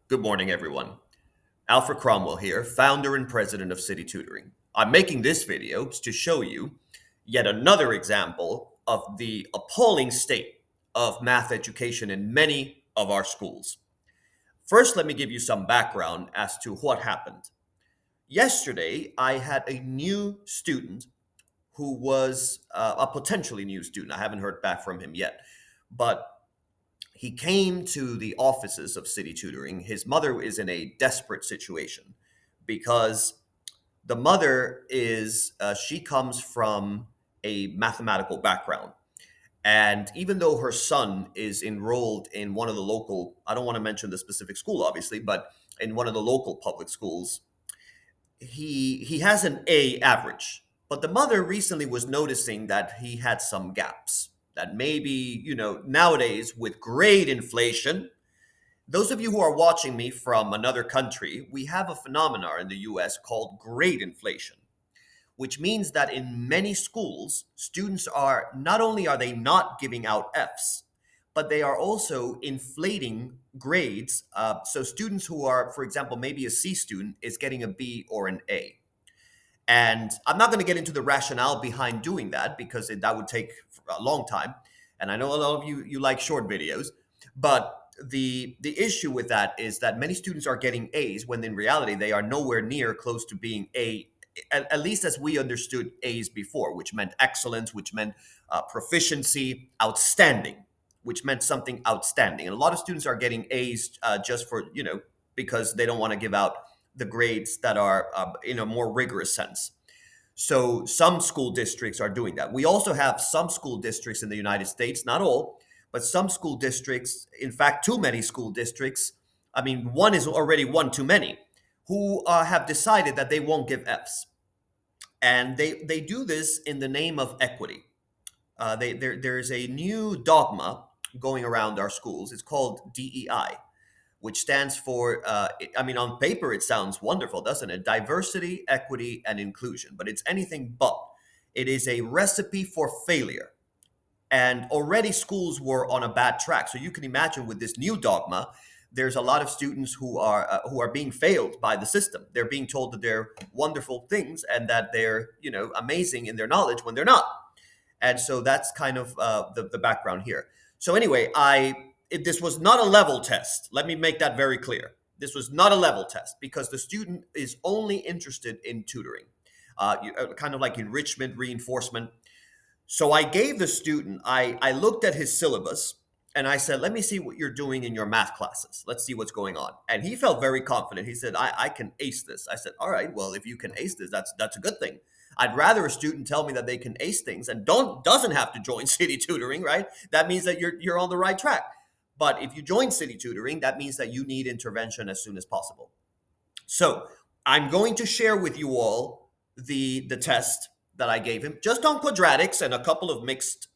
Good morning, everyone. Alfred Cromwell here, founder and president of City Tutoring. I'm making this video to show you yet another example of the appalling state of math education in many of our schools. First, let me give you some background as to what happened. Yesterday, I had a new student who was a potentially new student. I haven't heard back from him yet, but he came to the offices of City Tutoring. His mother is in a desperate situation because the mother she comes from a mathematical background. And even though her son is enrolled in one of the local, I don't want to mention the specific school, obviously, but in one of the local public schools, he has an A average. But the mother recently was noticing that he had some gaps. That maybe, nowadays with grade inflation, those of you who are watching me from another country, we have a phenomenon in the US called grade inflation, which means that in many schools, students are not only are they not giving out Fs, but they are also inflating grades. So students who are, for example, maybe a C student is getting a B or an A. And I'm not going to get into the rationale behind doing that because that would take a long time. And I know a lot of you like short videos, but the issue with that is that many students are getting A's when in reality they are nowhere near close to being A, at least as we understood A's before, which meant excellence, which meant proficiency, outstanding, which meant something outstanding. And a lot of students are getting A's just for, because they don't want to give out the grades that are in a more rigorous sense. So some school districts are doing that. We also have some school districts in the United States, not all, but some school districts, in fact, too many school districts. I mean, one is already one too many, who have decided that they won't give Fs. And they do this in the name of equity. There's a new dogma going around our schools. It's called DEI, which stands for, I mean, on paper, it sounds wonderful, doesn't it? Diversity, equity, and inclusion. But it's anything but. It is a recipe for failure. And already schools were on a bad track. So you can imagine with this new dogma, there's a lot of students who are being failed by the system. They're being told that they're wonderful things and that they're amazing in their knowledge when they're not. And so that's kind of the background here. So anyway, this was not a level test. Let me make that very clear. This was not a level test because the student is only interested in tutoring, kind of like enrichment, reinforcement. So I gave the student, I looked at his syllabus and I said, let me see what you're doing in your math classes. Let's see what's going on. And he felt very confident. He said, I can ace this. I said, all right, well, if you can ace this, that's a good thing. I'd rather a student tell me that they can ace things and doesn't have to join City Tutoring, right? That means that you're on the right track. But if you join City Tutoring, that means that you need intervention as soon as possible. So I'm going to share with you all the test that I gave him, just on quadratics and a couple of mixed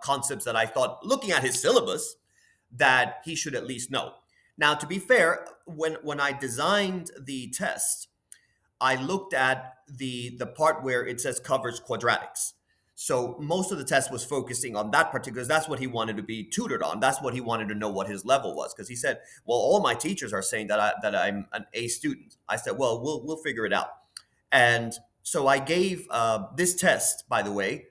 concepts that I thought, looking at his syllabus, that he should at least know. Now, to be fair, when I designed the test, I looked at the part where it says covers quadratics. So most of the test was focusing on that particular, that's what he wanted to be tutored on. That's what he wanted to know what his level was. Because he said, well, all my teachers are saying that I'm an A student. I said, well, we'll figure it out. And so I gave this test, by the way.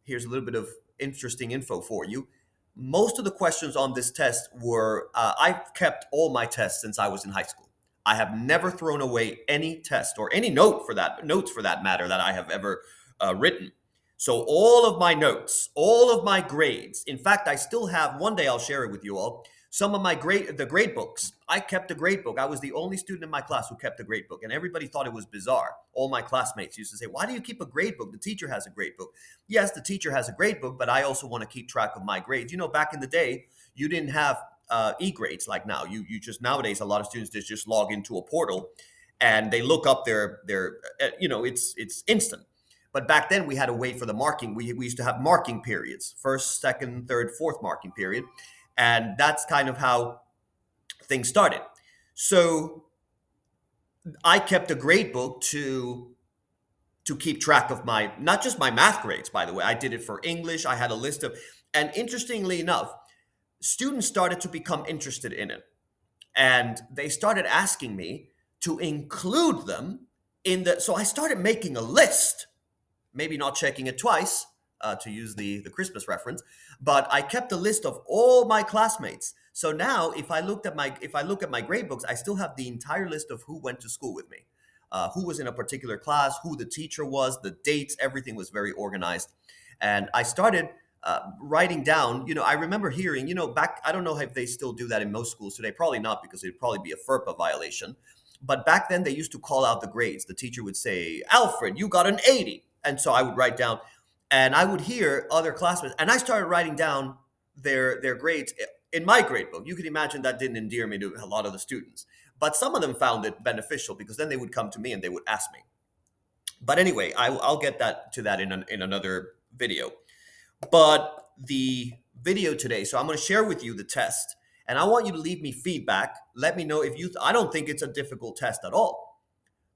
Here's a little bit of interesting info for you. Most of the questions on this test were, I've kept all my tests since I was in high school. I have never thrown away any test or any notes for that matter that I have ever written. So all of my notes, all of my grades, in fact, I still have, one day I'll share it with you all, some of the grade books. I kept a grade book. I was the only student in my class who kept a grade book, and everybody thought it was bizarre. All my classmates used to say, why do you keep a grade book? The teacher has a grade book. Yes, the teacher has a grade book, but I also want to keep track of my grades. Back in the day, you didn't have e-grades like now. You just, nowadays, a lot of students just log into a portal and they look up it's instant. But back then we had to wait for the marking. We used to have marking periods, first, second, third, fourth marking period. And that's kind of how things started. So I kept a grade book to keep track of my, not just my math grades, by the way. I did it for English. I had a list of, and interestingly enough, students started to become interested in it. And they started asking me to include them in the. So I started making a list, maybe not checking it twice, to use the Christmas reference, but I kept a list of all my classmates. So now, if I look at my grade books, I still have the entire list of who went to school with me, who was in a particular class, who the teacher was, the dates, everything was very organized. And I started writing down. I remember hearing, back. I don't know if they still do that in most schools today. Probably not, because it'd probably be a FERPA violation. But back then, they used to call out the grades. The teacher would say, "Alfred, you got an 80." And so I would write down, and I would hear other classmates, and I started writing down their grades in my grade book. You can imagine that didn't endear me to a lot of the students, but some of them found it beneficial, because then they would come to me and they would ask me. But anyway, I'll get to that in another video. But the video today, so I'm going to share with you the test, and I want you to leave me feedback. Let me know if you. I don't think it's a difficult test at all.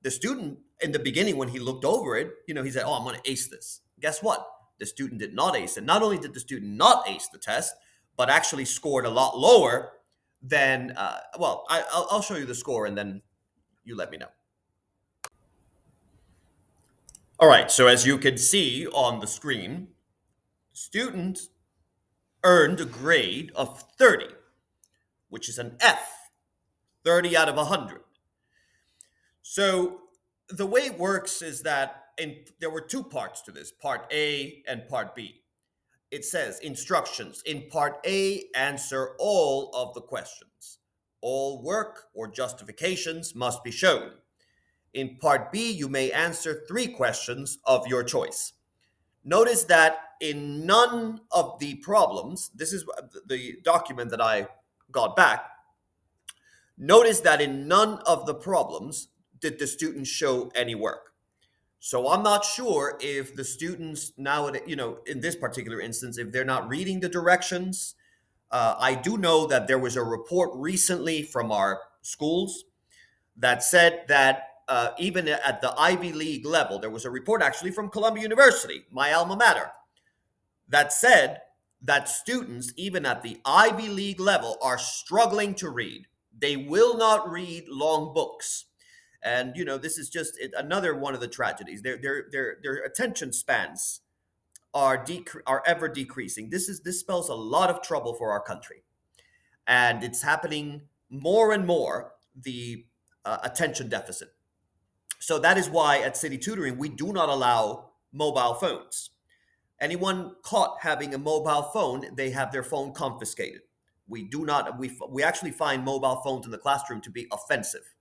The student in the beginning, when he looked over it, he said, "Oh, I'm going to ace this." Guess what? The student did not ace it. Not only did the student not ace the test, but actually scored a lot lower than. I'll show you the score, and then you let me know. All right. So as you can see on the screen, student earned a grade of 30, which is an F, 30 out of 100. So the way it works is that there were two parts to this, part A and part B. It says instructions. In part A, answer all of the questions. All work or justifications must be shown. In part B, you may answer 3 questions of your choice. Notice that in none of the problems, this is the document that I got back. Notice that in none of the problems did the students show any work. So I'm not sure if the students nowadays, in this particular instance, if they're not reading the directions. I do know that there was a report recently from our schools that said that even at the Ivy League level, there was a report actually from Columbia University, my alma mater, that said that students, even at the Ivy League level, are struggling to read. They will not read long books. And this is just another one of the tragedies. Their attention spans are ever decreasing. This spells a lot of trouble for our country, and it's happening more and more. The attention deficit. So that is why at City Tutoring we do not allow mobile phones. Anyone caught having a mobile phone, they have their phone confiscated. We do not. We actually find mobile phones in the classroom to be offensive.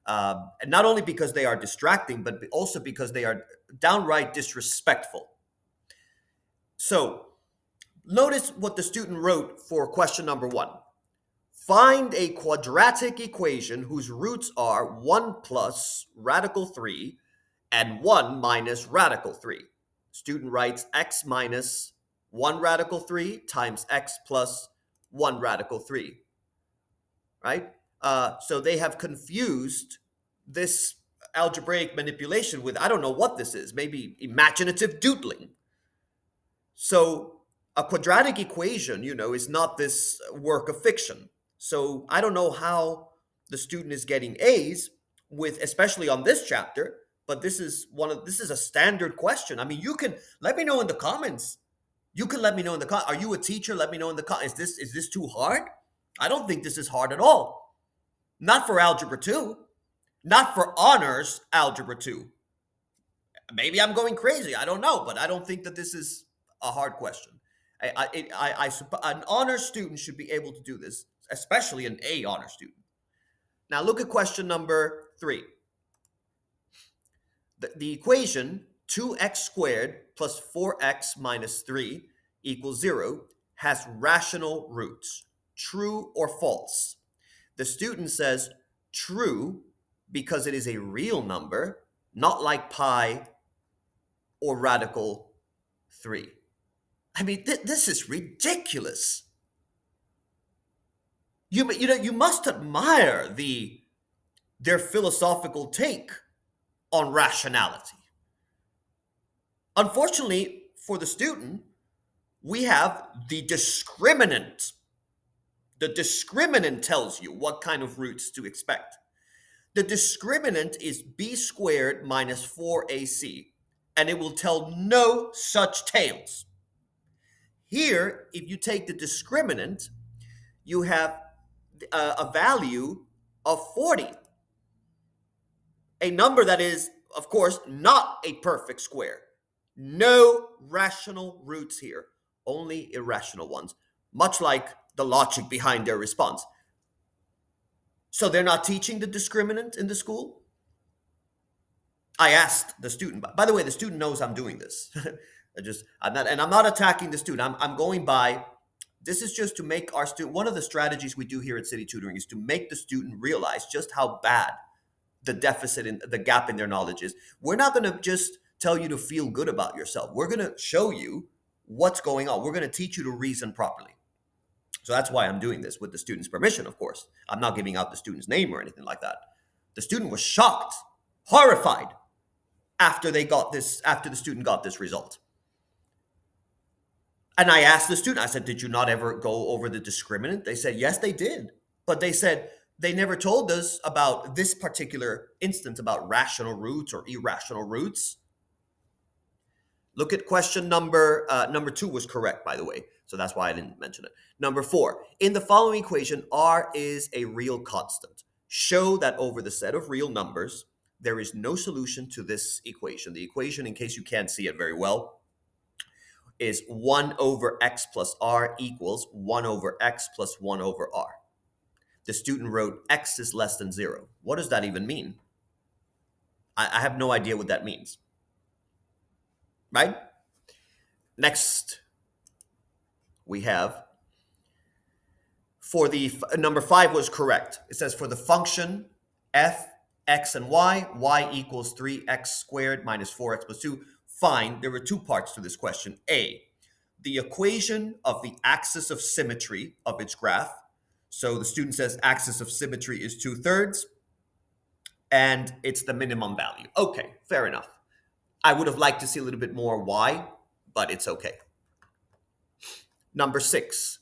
And not only because they are distracting, but also because they are downright disrespectful. So, notice what the student wrote for question number 1. Find a quadratic equation whose roots are 1 plus radical 3 and 1 minus radical 3. Student writes x minus 1 radical 3 times x plus 1 radical 3. Right? So they have confused this algebraic manipulation with, I don't know what this is, maybe imaginative doodling. So a quadratic equation, is not this work of fiction. So I don't know how the student is getting A's with, especially on this chapter, but this is a standard question. I mean, you can let me know in the comments. You can let me know in the comments. Are you a teacher? Let me know in the comments. Is this too hard? I don't think this is hard at all. Not for Algebra 2. Not for honors Algebra 2. Maybe I'm going crazy. I don't know, but I don't think that this is a hard question. An honor student should be able to do this, especially an A honor student. Now look at question number 3. The equation 2x squared plus 4x minus 3 equals 0 has rational roots. True or false? The student says true because it is a real number, not like pi or radical 3. I mean, this is ridiculous. You must admire their philosophical take on rationality. Unfortunately for the student, we have the discriminant. The discriminant tells you what kind of roots to expect. The discriminant is b squared minus 4ac, and it will tell no such tales. Here, if you take the discriminant, you have a value of 40, a number that is, of course, not a perfect square. No rational roots here, only irrational ones, much like the logic behind their response. So they're not teaching the discriminant in the school? I asked the student. By the way, the student knows I'm doing this. I'm not attacking the student. I'm going by. This is just to make our student. One of the strategies we do here at City Tutoring is to make the student realize just how bad the deficit in the gap in their knowledge is. We're not going to just tell you to feel good about yourself. We're going to show you what's going on. We're going to teach you to reason properly. So that's why I'm doing this with the student's permission, of course. I'm not giving out the student's name or anything like that. The student was shocked, horrified after the student got this result. And I asked the student, I said, did you not ever go over the discriminant? They said, yes, they did. But they said, they never told us about this particular instance about rational roots or irrational roots. Look at question number 2 was correct, by the way. So that's why I didn't mention it. Number 4, in the following equation, r is a real constant. Show that over the set of real numbers, there is no solution to this equation. The equation, in case you can't see it very well, is 1 over x plus r equals 1 over x plus 1 over r. The student wrote x is less than 0. What does that even mean? I have no idea what that means. Right? Next, we have, for the number 5 was correct. It says for the function f, x, and y equals 3x squared minus 4x plus 2. Fine, there were 2 parts to this question. A, the equation of the axis of symmetry of its graph. So the student says axis of symmetry is 2/3, and it's the minimum value. Okay, fair enough. I would have liked to see a little bit more y, but it's okay. Number 6,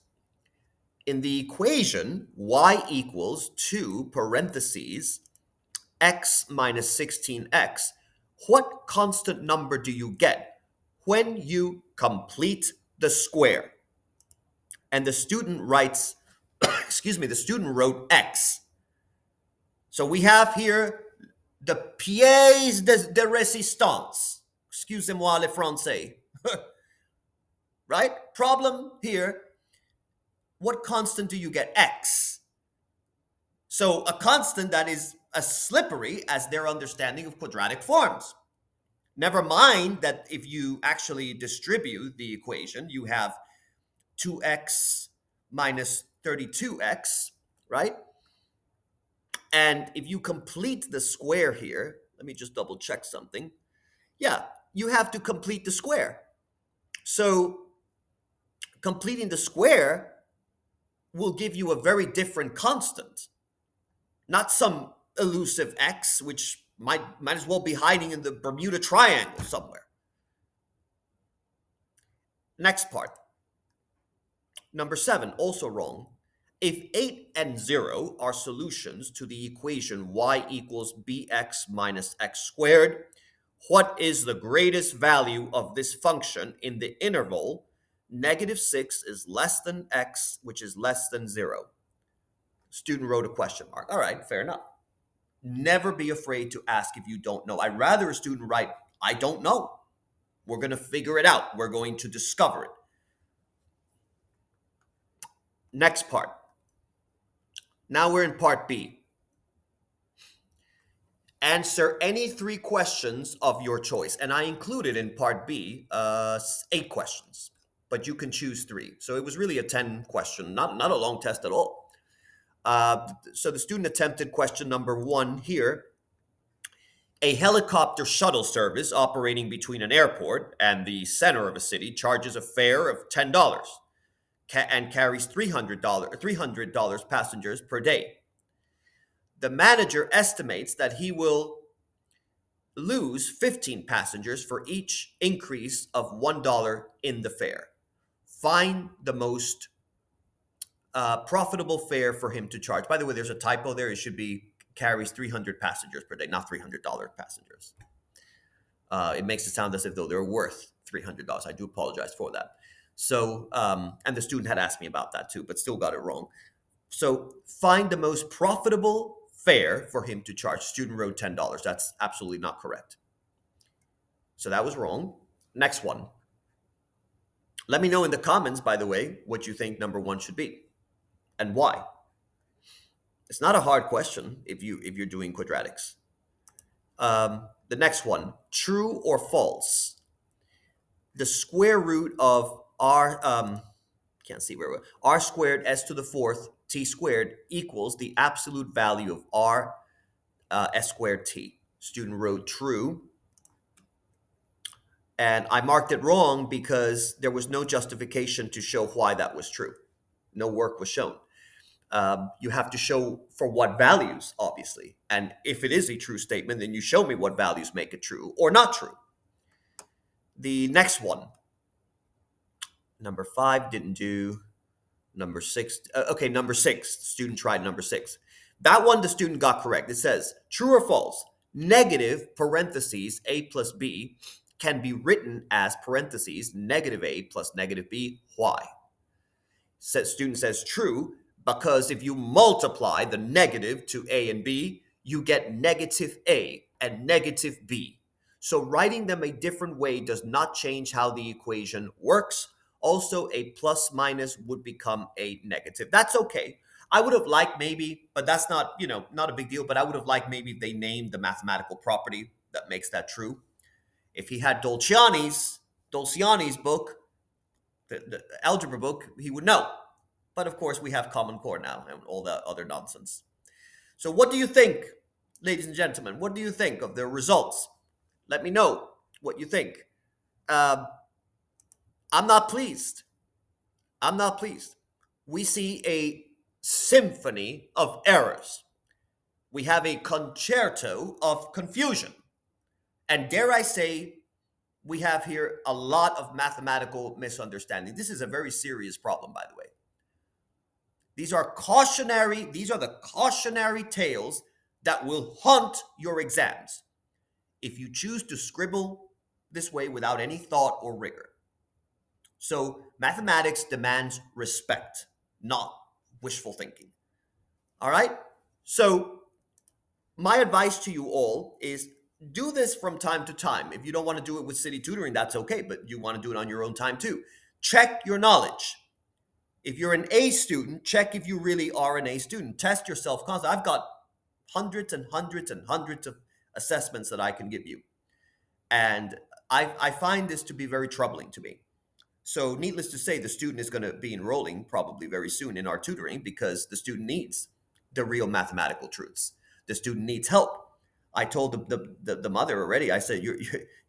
in the equation, y equals 2 parentheses x minus 16x, what constant number do you get when you complete the square? And the student writes, the student wrote x. So we have here the pièce de résistance. Excusez-moi le français. Right? Problem here. What constant do you get? X. So a constant that is as slippery as their understanding of quadratic forms. Never mind that if you actually distribute the equation, you have 2x minus 32x, right? And if you complete the square here, let me just double check something. Yeah, you have to complete the square. So completing the square will give you a very different constant, not some elusive x, which might as well be hiding in the Bermuda Triangle somewhere. Next part. Number 7, also wrong. If 8 and 0 are solutions to the equation y equals bx minus x squared, what is the greatest value of this function in the interval -6 is less than x, which is less than 0? Student wrote a question mark. All right, fair enough. Never be afraid to ask if you don't know. I'd rather a student write, I don't know. We're going to figure it out. We're going to discover it. Next part. Now we're in part B. Answer any 3 questions of your choice. And I included in part B 8 questions, but you can choose 3. So it was really a 10 question, not a long test at all. So the student attempted question number 1 here. A helicopter shuttle service operating between an airport and the center of a city charges a fare of $10 and carries $300 passengers per day. The manager estimates that he will lose 15 passengers for each increase of $1 in the fare. Find the most profitable fare for him to charge. By the way, there's a typo there. It should be carries 300 passengers per day, not $300 passengers. It makes it sound as if though they're worth $300. I do apologize for that. So, and the student had asked me about that too, but still got it wrong. So find the most profitable fare for him to charge. Student wrote $10. That's absolutely not correct. So that was wrong. Next one. Let me know in the comments, by the way, what you think number one should be and why. It's not a hard question if you're doing quadratics. The next one, true or false? The square root of r can't see where we're r squared s to the fourth t squared equals the absolute value of r s squared t. Student wrote true. And I marked it wrong because there was no justification to show why that was true. No work was shown. You have to show for what values, obviously. And if it is a true statement, then you show me what values make it true or not true. The next one, number 5, didn't do. Number 6, okay, number 6, the student tried number 6. That one the student got correct. It says, true or false, negative parentheses a plus b can be written as parentheses negative a plus negative b. Why? Student says true, because if you multiply the negative to a and b, you get negative a and negative b. So writing them a different way does not change how the equation works. Also, a plus minus would become a negative. That's okay. I would have liked maybe, but that's not, not a big deal, but I would have liked maybe if they named the mathematical property that makes that true. If he had Dolciani's book, the algebra book, he would know. But of course, we have Common Core now and all that other nonsense. So what do you think, ladies and gentlemen? What do you think of the results? Let me know what you think. I'm not pleased. I'm not pleased. We see a symphony of errors. We have a concerto of confusion. And dare I say, we have here a lot of mathematical misunderstanding. This is a very serious problem, by the way. These are the cautionary tales that will haunt your exams if you choose to scribble this way without any thought or rigor. So mathematics demands respect, not wishful thinking. All right? So my advice to you all is do this from time to time. If you don't want to do it with City Tutoring, that's okay, but you want to do it on your own time too. Check your knowledge. If you're an A student, check if you really are an A student. Test yourself constantly. I've got hundreds and hundreds and hundreds of assessments that I can give you. And I find this to be very troubling to me. So needless to say, the student is going to be enrolling probably very soon in our tutoring because the student needs the real mathematical truths. The student needs help. I told the mother already, I said,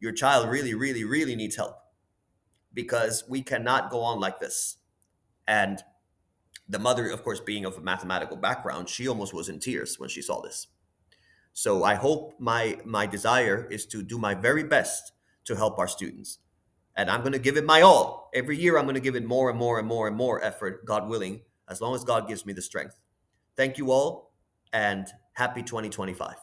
your child really, really, really needs help because we cannot go on like this. And the mother, of course, being of a mathematical background, she almost was in tears when she saw this. So I hope my desire is to do my very best to help our students. And I'm going to give it my all. Every year, I'm going to give it more and more and more and more effort, God willing, as long as God gives me the strength. Thank you all, and happy 2025.